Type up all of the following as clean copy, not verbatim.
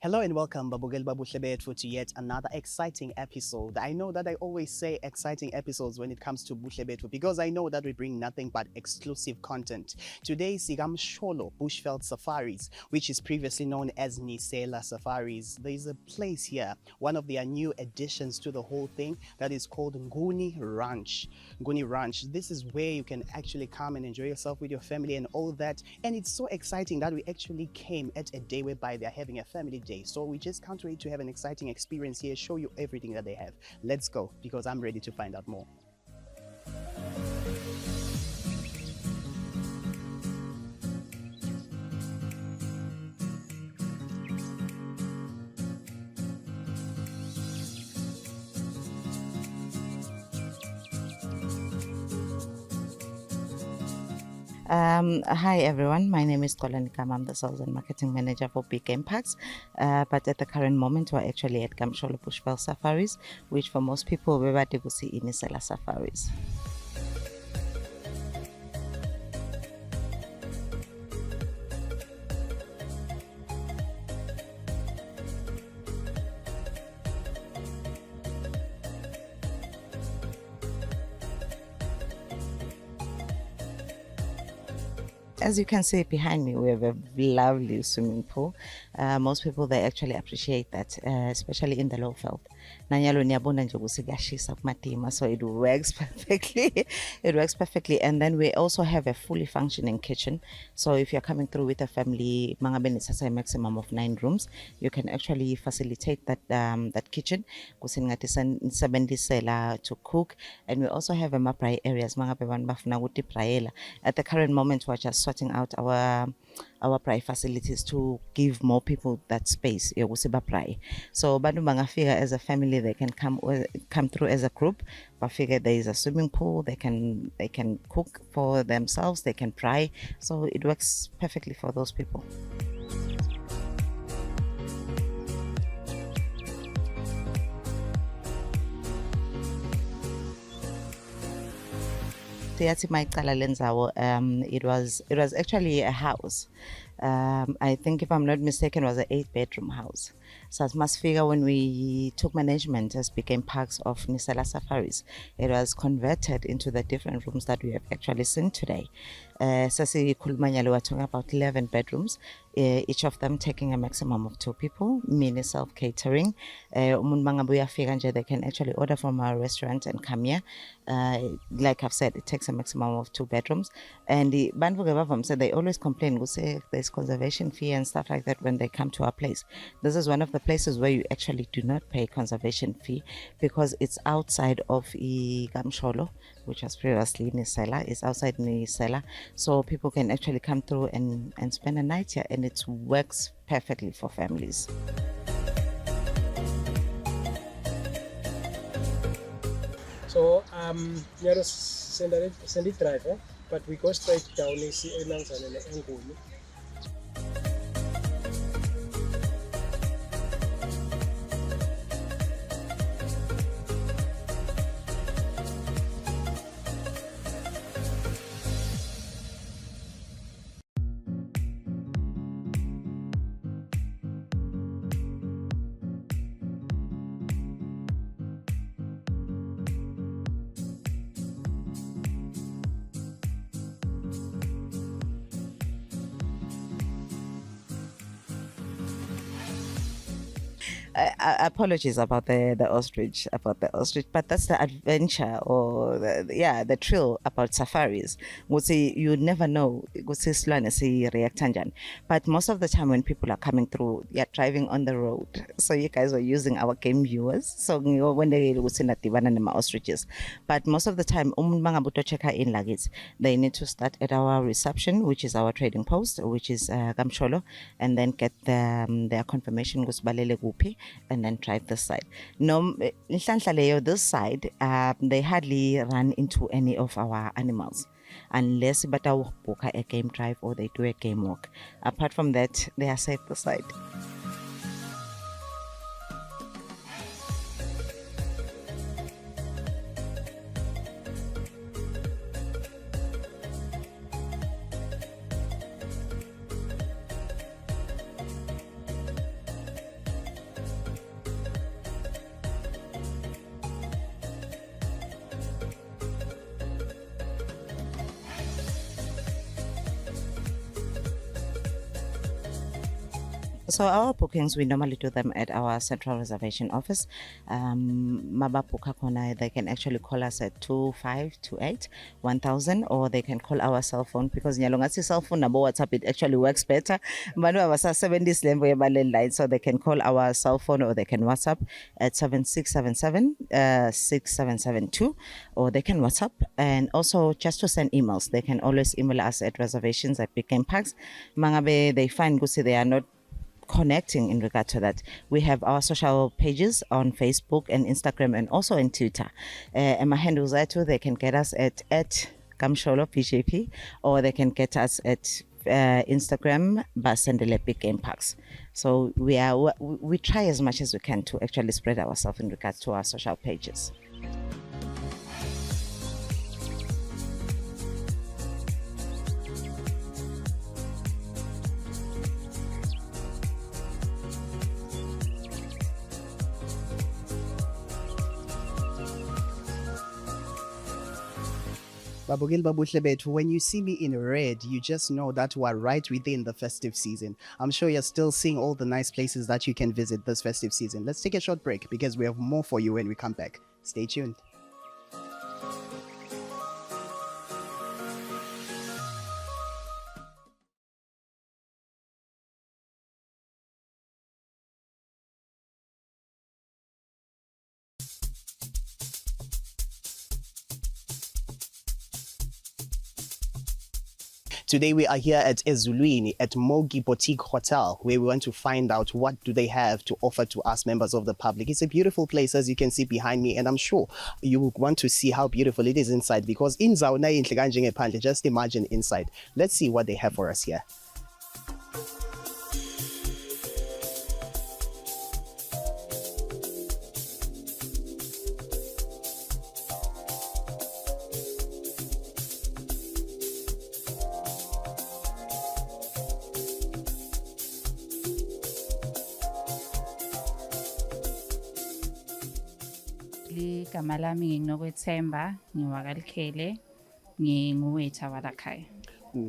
Hello and welcome, Buhle Betfu, to yet another exciting episode. I know that I always say exciting episodes when it comes to Buhle Betfu because I know that we bring nothing but exclusive content. Today is KaMsholo Bushveld Safaris, which is previously known as Nisela Safaris. There is a place here, one of their new additions to the whole thing, that is called Nguni Ranch. Nguni Ranch. This is where you can actually come and enjoy yourself with your family and all that. And it's so exciting that we actually came at a day whereby they're having a family day. So we just can't wait to have an exciting experience here, show you everything that they have. Let's go, because I'm ready to find out more. Hi everyone, my name is Kolani Kam. I'm the Sales and Marketing Manager for Big Game Parks, but at the current moment we're actually at KaMsholo Bushveld Safaris, which for most people we're about to see in Nisela Safaris. As you can see behind me, we have a lovely swimming pool. Most people, they actually appreciate that, especially in the low veld. So it works perfectly. It works perfectly. And then we also have a fully functioning kitchen. So if you're coming through with a family, a maximum of 9 rooms, you can actually facilitate that kitchen to cook. And we also have a maprai areas. At the current moment, we're just sorting out our pry facilities to give more people that space. So bantu bangafika as a family, they can come through as a group. But figure there is a swimming pool, they can cook for themselves, they can pry. So it works perfectly for those people. It was actually a house. I think, if I'm not mistaken, it was an 8-bedroom house. So as must figure, when we took management as became parks of Nisela Safaris, it was converted into the different rooms that we have actually seen today. Sasi Kulmanyalo, we're talking about 11 bedrooms, each of them taking a maximum of 2 people, mini self-catering. They can actually order from our restaurant and come here. Like I've said, it takes a maximum of 2 bedrooms. And the Banvugavam said they always complain, we say there's conservation fee and stuff like that when they come to our place. This is one of the places where you actually do not pay conservation fee because it's outside of KaMsholo, which was previously Nisela. It's outside Nisela. So people can actually come through and spend a night here, and it works perfectly for families. So near send it drive, but we go straight down and see Elangs and Nguni. Apologies about the ostrich, but that's the adventure or the thrill about safaris. You never know but most of the time when people are coming through, you're driving on the road, so you guys are using our game viewers, so when they ostriches. But most of the time they need to start at our reception, which is our trading post, which is KaMsholo, and then get their confirmation and then drive this side. No, this side, they hardly run into any of our animals unless book a game drive or they do a game walk. Apart from that, they are safe this side. So our bookings, we normally do them at our central reservation office. Mababuka khona, they can actually call us at 2528 1000, or they can call our cell phone, because nyalongasi cell phone number WhatsApp, it actually works better. Manu abasa 70s lembo ya landline, so they can call our cell phone or they can WhatsApp at 7677 6772, or they can WhatsApp. And also just to send emails, they can always email us at reservations@biggameparks. Mangabe they find gusi they are not connecting in regard to that. We have our social pages on Facebook and Instagram and also on Twitter. And my handles are too, they can get us at KaMsholo PJP, or they can get us at Instagram Basendele Big Game Parks. So we try as much as we can to actually spread ourselves in regards to our social pages. Buhle Betfu, when you see me in red, you just know that we're right within the festive season. I'm sure you're still seeing all the nice places that you can visit this festive season. Let's take a short break because we have more for you when we come back. Stay tuned. Today we are here at Ezulwini at Mogi Boutique Hotel, where we want to find out what do they have to offer to us members of the public. It's a beautiful place, as you can see behind me, and I'm sure you will want to see how beautiful it is inside, because in Zauna just imagine inside. Let's see what they have for us here. Igama lami nginokwethemba, ngiwakalikhele, nginguwaiter walakhaya.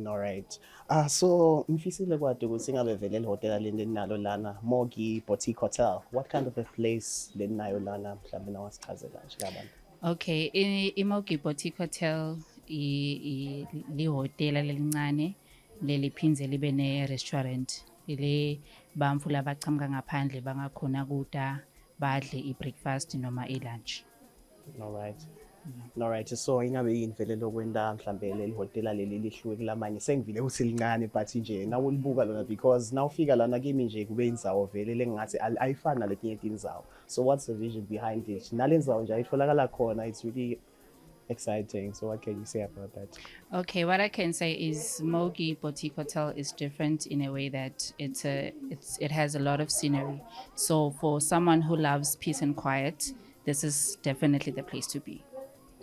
All right. So mfisile kwade ukuthi ngabe vele le hotel lenalo lana Mogi Boutique Hotel. What kind of a place lenayo lana mhlawumbe nawasichazela nje kabantu? Okay, Mogi Boutique Hotel li hotel lelincane leliphinze libe ne restaurant. Ile bamfu labachamka ngaphandle bangakhona kuda badle i-breakfast noma i-lunch. All right. All right. So ingabe yini vele lokwenda mhlambe leli hotel leli lihluke kulamanye. Sengivile ukuthi lincane but nje nawo libuka lona, because nawufika lana kimi nje kube indzawo vele lengathi ayifani naletinye indzawo. So what's the vision behind it? Nalenzawo nje ayitholakala khona, it's really exciting. So what can you say about that? Okay, what I can say is Mogi Boutique Hotel is different in a way that it has a lot of scenery. So for someone who loves peace and quiet, this is definitely the place to be.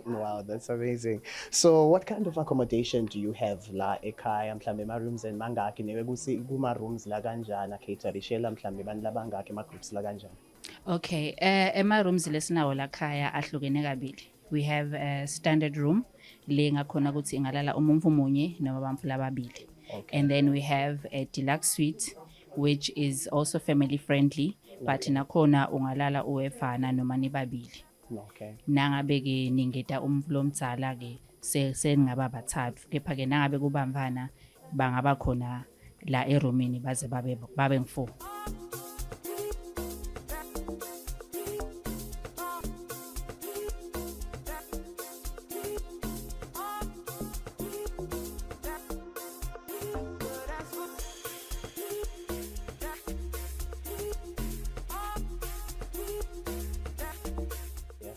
Wow, that's amazing. So what kind of accommodation do you have la ekhaya mhlambe ma rooms and mangaki newe kusi kuma rooms la kanjani caterishela mhlambe bantu labangaki ma groups la kanjani? Okay, ema rooms lesinawo la khaya ahlukene kabili. We have a standard room le ngakhona ukuthi ingalala umuntu munye noma bamfu lababili. Okay. And then we have a deluxe suite which is also family friendly, but nakhona ungalala uwefana noma nibabili. Okay. Nangabe ke ningeta umfu lomtsala ke sengaba bathathu, kepha ke nangabe kubamvana bangaba khona la eromini baze babe ngu4.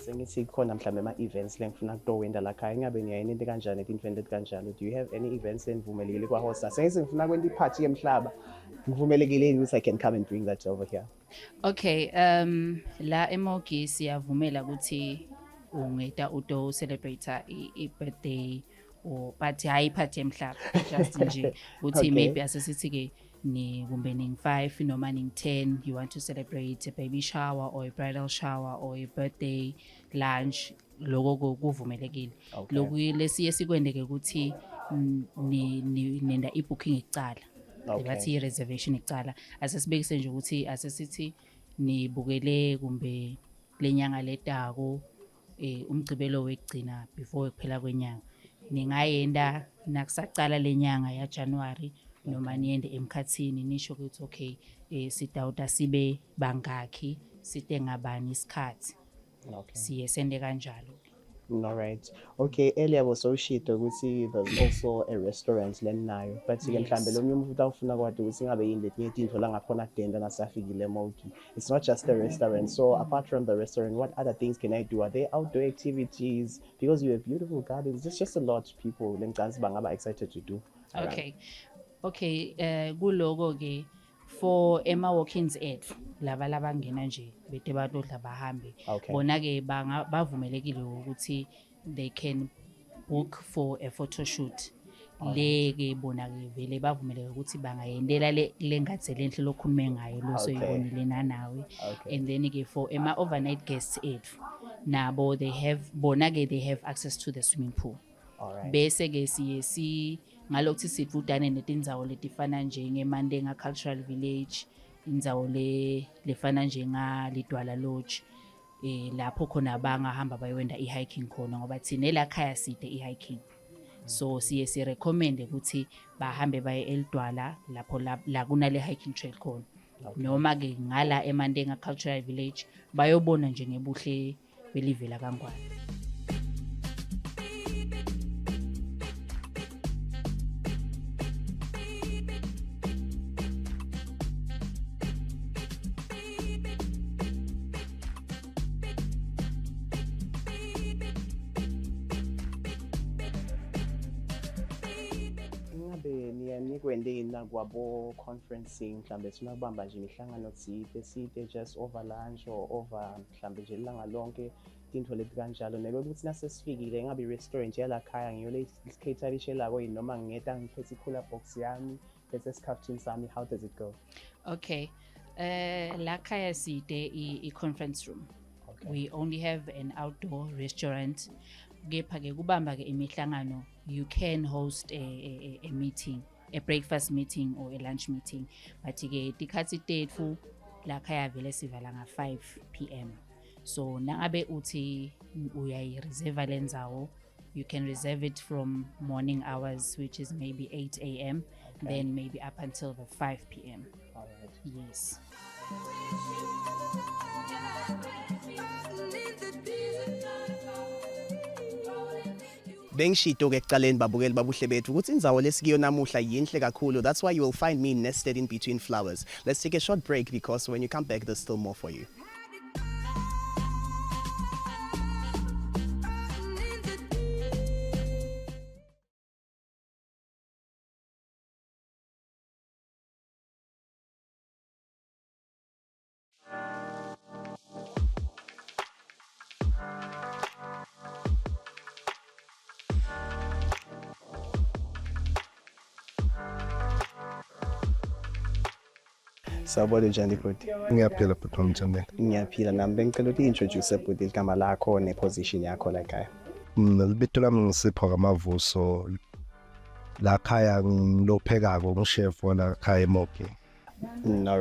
Sengithi khona mhlambe ama events lengifuna kutowenda la khaya, ingabe ngiyayini into kanjani event kanjani? Do you have any events envumelekile kwa hosta? Sengithi ngifuna kwenda iparty yemhlaba, ngivumelekile ukuthi I can come and bring that over here? Okay, la emogi siyavumela ukuthi ungeta uto celebrate i-birthday or but hayi party emhlaba, just nje ukuthi Okay. maybe asisithi ke ni kumbe ning 5 noma ning 10, you want to celebrate a baby shower or a bridal shower or a birthday lunch, lokho kuvumelekile. Okay. Lokhu lesiye sikwendeke ukuthi nenda i-booking icala. bathi i-reservation icala asesibekise nje ukuthi asesithi nibukele kumbe lenyanga letako umgcibelo wekugcina before kuphela kwenyanga ningayenda nakusaqala lenyanga ya January noma niyende emkhathini nisho ukuthi okay sidawuta sibe bangakhi site ngabani isikhathi siye sende kanjalo. All right. Okay, earlier was so shit ukuthi there's also a restaurant lenayo but ke mhlambe lo umuntu utawufuna kwathi ukuthi ngabe yini letinye izinto la ngakhona kudenda nasafikile Moki. It's not just a restaurant. So apart from the restaurant, what other things can I do? Are there outdoor activities? Because you have beautiful gardens. There's just a lot of people lengcansi bangaba excited to do. Okay, kuloko ke for Emma Walkins ethu laba labangena nje bete badodla bahambe bona ke bavumelekile ukuthi they can book for a photo shoot le ke bona ke vele bavumeleke ukuthi bangayendela le ngatsele enhle lokhulume ngayo lo soyibonile nanawe and then ke for Emma overnight guests ethu nabo they have access to the swimming pool. Bese ke siye ngalokho sivudane netindzawo letifana njengeMandenga Cultural Village indzawo lefana njenga Lidwala Lodge lapho khona bangahamba bayowenda i-hiking khona ngoba thina la khaya side i-hiking so siye si recommend ukuthi bahambe baye eLidwala lapho la kunale hiking trail khona noma ke ngala eMandenga Cultural Village bayobona nje ngebuhle belive la kaNgwane. Nikwendena kwabo conferencing mhlambe sinabamba nje imihlangano side just over lunch or over mhlambe nje ilanga lonke into leti kanjalo nebe ukuthi nasesifikile ngabe i-restaurant yala khaya ngiyo le caterisha ko noma ngingeta ngiphethe i-cooler box yami bese sikhaftini sami. How does it go? Okay, la khaya side i-conference room. We only have an outdoor restaurant. Kepha ke kubamba ke imihlangano you can host a meeting, a breakfast meeting or a lunch meeting but ke tikhathi tethu la khaya vele sivala nga 5 p.m. so nangabe uthi uyayireserve lendzawo you can reserve it from morning hours which is maybe 8 a.m. then maybe up until the 5 p.m. All right. Yes. Bengishito ke ekuqaleni babukeli babuhle bethu ukuthi indzawo lesikiyo namuhla yinhle kakhulu. That's why you will find me nested in between flowers. Let's take a short break because when you come back there's still more for you. Sawubona njani bhuti? Ngiyaphila bhuti wami. Ngiyaphila nami bengicela ukuthi introduce bhuti igama lakho neposition yakho la ekhaya. Libito lami ngisipho kamavuso la khaya ngilophekako ngishef wala khaya eMoki. All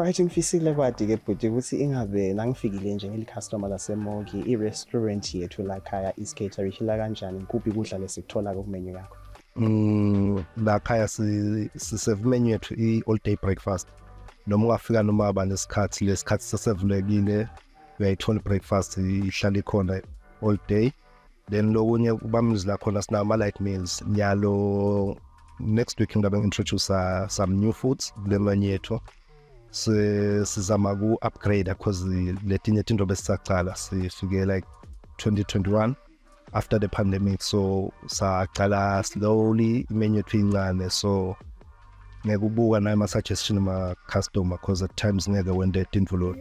right ngifisile kwadi ke bhuti ukuthi ingabe nangifikile nje ngelicustomer laseMoki i-restaurant yethu la ekhaya is-catering la kanjani kuphi kudla lesikuthola ku menu yakho? La khaya si-serve menu yethu i-all day breakfast. Noma ungafika noma banesikhathi lesikhathi sesevulekile uyayithola breakfast ihlala ikhona all day. Then lokunye ubamizila khona sinama light meals nyalo next week ngabe introduce some new foods le menu yethu sizama ku upgrade because letinye into besicala sifike like 2021 after the pandemic so saqala slowly menu yethu incane so ngekubuka nayo ama suggestion ma customer because at times ngeke wende into lo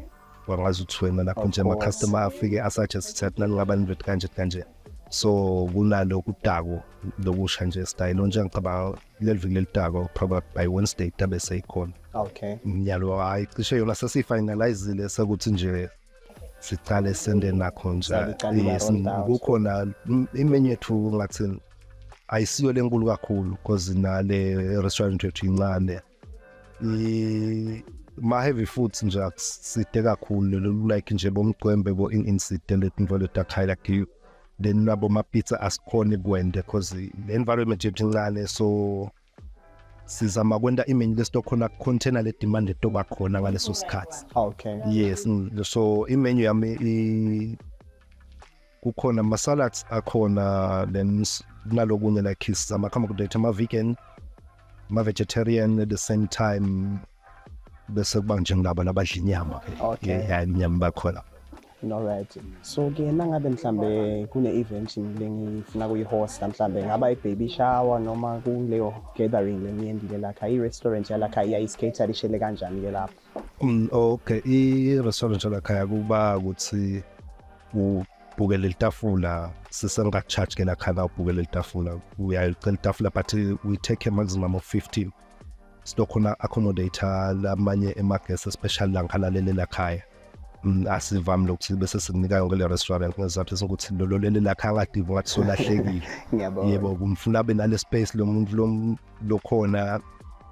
wangazi uthwena lapho nje ama customer afike asuggest that nangaba nivet kanje so kunalo kudako lokusha nje style onje ngicabanga leli lelitako probably by Wednesday tabe seyikhona. Okay. Nyalo hayi cishe yona sesifinalizile sekuthi nje sicale sende nakho nje kukhona imenu yethu ngathi ayisiyo lenkulu kakhulu because nale restaurant yethu incane. Ma heavy foods nje akuside kakhulu like nje bomgcwembe bo inside letinvole takhaya like then nabo ma pizza asikhona kwende because the environment yethu incane, so sizama kwenda imeni lesitokhona container le demand etoba khona ngaleso sikhathi. Okay. Yes, so imenu yami kukhona ma-salads akhona, then nalokunye like sizama accommodate ama-vegan, ma-vegetarian at the same time, bese kuba njengabo labadla inyama. Okay. Yeah, inyama bakhona. Alright. So ke nangabe mhlambe kune event lengifuna kuyihosta mhlambe ngaba i-baby shower noma kuleyo gathering leniyendile lakha, i-restaurant yalakha iyayiscater ishele kanjani ke lapho? Okay, i-restaurant yalakha kuba ukuthi ubukele itafula, sisengaka-charge ke lakha na ubukele itafula, uyayicela itafula but we take a maximum of 15. Sidokhona accommodate lamanye ema-guests especially langikhalalele lakhaya. Asivami lokuthi bese sikunika yonke le restaurant ngezathu sokuthi lolo leli lakha ngadiva ngathi solahlekile. Yebo, kumfuna abe nale space lo muntu lokhona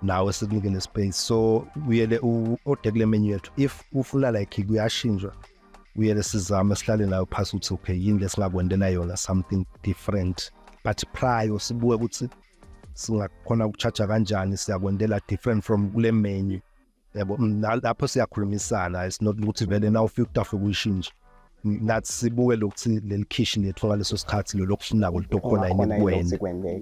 nawe sikunike le space, so uyele odekule menu yethu if ufuna like kuyashinjwa uyele sizame sihlale nayo phasi ukuthi okay yini lesingakwendela yona something different, but prior sibuke ukuthi singakhona ukucharge kanjani, siyakwendela different from kule menu. Yebo, lapho siyakhulumisana, it's not ukuthi vele na ufika utafe kuyishintsha. Nathi sibuke lokuthi leli kitchen lethu ngaleso sikhathi lo lokufunako litokhona yini kwenda.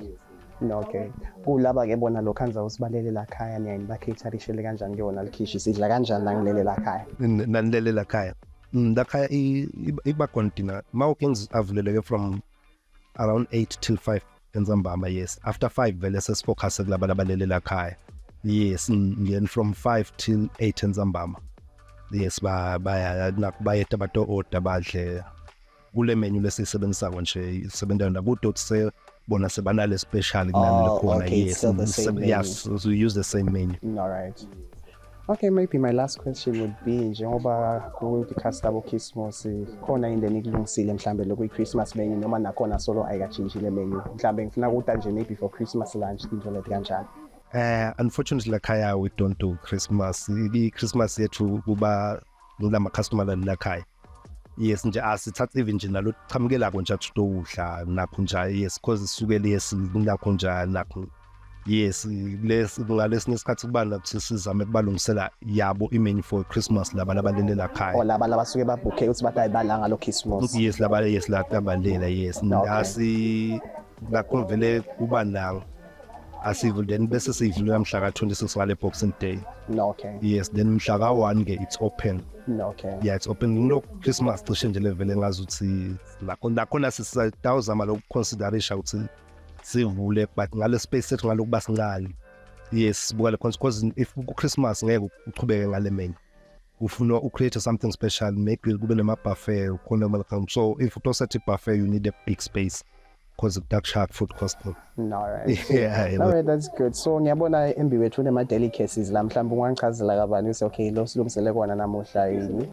Okay. Kulaba ke bona lokho anza usibalele lakhaya niyani bakhetharishele kanjani ke wona likhishi sidla kanjani la ngilele lakhaya? Nanilele lakhaya. Lakhaya iba continue. Mawkings avuleleke from around 8 till 5 enzambama, yes. After 5 vele sesifocus kulaba labalele lakhaya. Yes, then from 5 till 8 enzambama. Yes, bayeta bato order badle kule menu lesisebenzisako nje isebenzela nakuthi se bona sebanale special kunani lekhona. Yes, yes, so we use the same menu. All right. Okay, maybe my last question would be njengoba ku-discuss abo Christmas khona indeni ikulungisile mhlambe lokho i-Christmas menu noma nakhona solo ayikachintshile menu mhlambe ngifuna ukuthi nje maybe for Christmas lunch into lethi kanjani? Unfortunately lakhaya we don't do Christmas. I-Christmas yethu kuba ngilama customer lakhaya. Yes, nje asithatha even nje nalo chamkelako nje atudla nakho nje, yes, because isukele yes nakho nje nakho. Yes, ngalesi nesikhathi kubana ukuthi sizame kubalungisela yabo imenu for Christmas laba labalele lakhaya. Oh, laba labasuke babhukhe ukuthi batayibala ngalo Christmas. Yes, laba yes labalela, yes. Asi nakho vele kuba nawo asivul then bese sivula mhla ka-26 ngale Boxing Day. Okay. Yes, then mhla ka-1 ke it's open. Okay. Yeah, it's open. No Christmas cishe nje levele ngazuthi nakhona sisazama lokuconsiderisha ukuthi sivule but ngale space sethu ngalokuba sincane. Yes, buka le because if Christmas ngeke uchubeke ngale menu. Ufuna ucreate something special, make kube nema buffet khona welcome. So if you set a buffet you need a big space. Because of that shark food cost. All right. Yeah. All right, that's good. So ngiyabona embi wethu nema delicacies la mhlawumbe ungangichazela kabani uthi okay lo silungisele kona namuhla yini?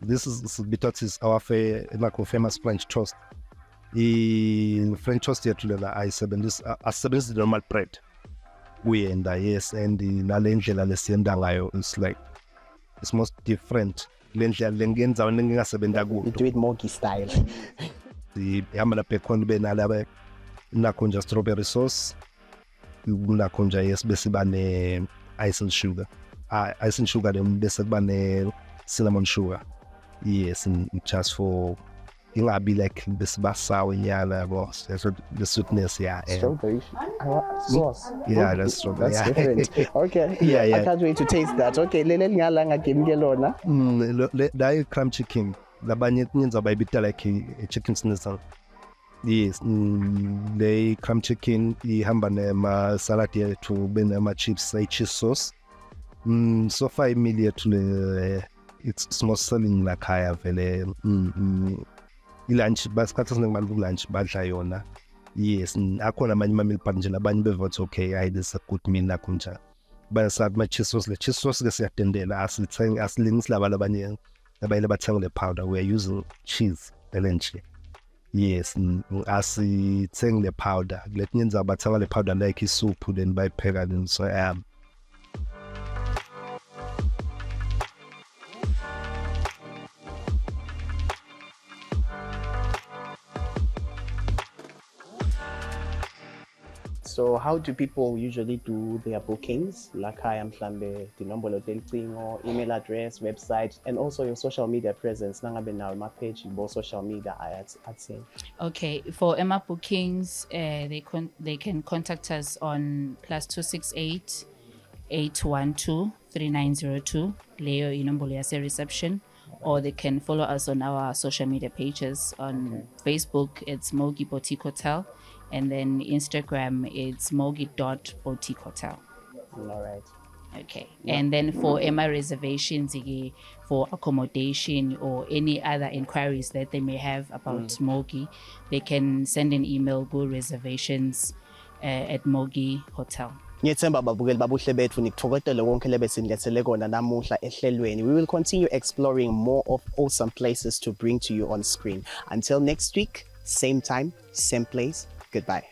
This is because it's our famous French toast. French toast yethu lela asebenzisa normal bread. Uyenda, yes, and nale ndlela lesiyenda ngayo it's like it's most different. Le ndlela lengenza ngingasebenza kuyo. You do it monkey style. Ihamba lapha ekhona benala nakho nje strawberry sauce, nakho nje yes bese bane ice and sugar. Ice and sugar then bese kuba ne cinnamon sugar. Yes, and just for ingabi like bese basawe nyala boss. That's the sweetness, yeah. Strawberry sauce. Yeah, that's strawberry. That's different. Okay. Yeah. I can't wait to taste that. Okay, lele ngala ngakimke lona. That crumb chicken. Labanye nyenza bayibita like a chicken schnitzel. Yes, the crumb chicken ihamba nema salad yethu benema chips say cheese sauce. So far immediately it's more selling like higher vele. Lunch basikhathi sinemali lunch badla yona. Yes, akhona amanye ama meal part nje labanye bevote okay, I this a good meal nakho nje. Bayasad ma cheese sauce, le cheese sauce ke siyatendela asilingisi laba labanye abayile bathenga le powder. We are using cheese elenche. Yes, asithengi le powder. Kulethi nyenza bathenga le powder like isuphu then bayipheka then so So how do people usually do their bookings? Lakhaya mhlambe tinombolo telucingo, email address, website, and also your social media presence. Nangabe nawo ama-page both social media I'd say. Okay, for Emma bookings, they can contact us on +268 812 3902 Leo inombolo yase reception, or they can follow us on our social media pages. On Facebook, it's Mogi Boutique Hotel, and then Instagram, it's mogi.boutique hotel. All right. Okay. And then for Emma reservations, for accommodation or any other inquiries that they may have about Mogi, they can send an email, go reservations at Mogi Hotel. Ngiyethemba babukeli babuhle bethu nikuthokozele konke lebesinilethele kona namuhla ehlelweni. We will continue exploring more of awesome places to bring to you on screen. Until next week, same time, same place. Goodbye.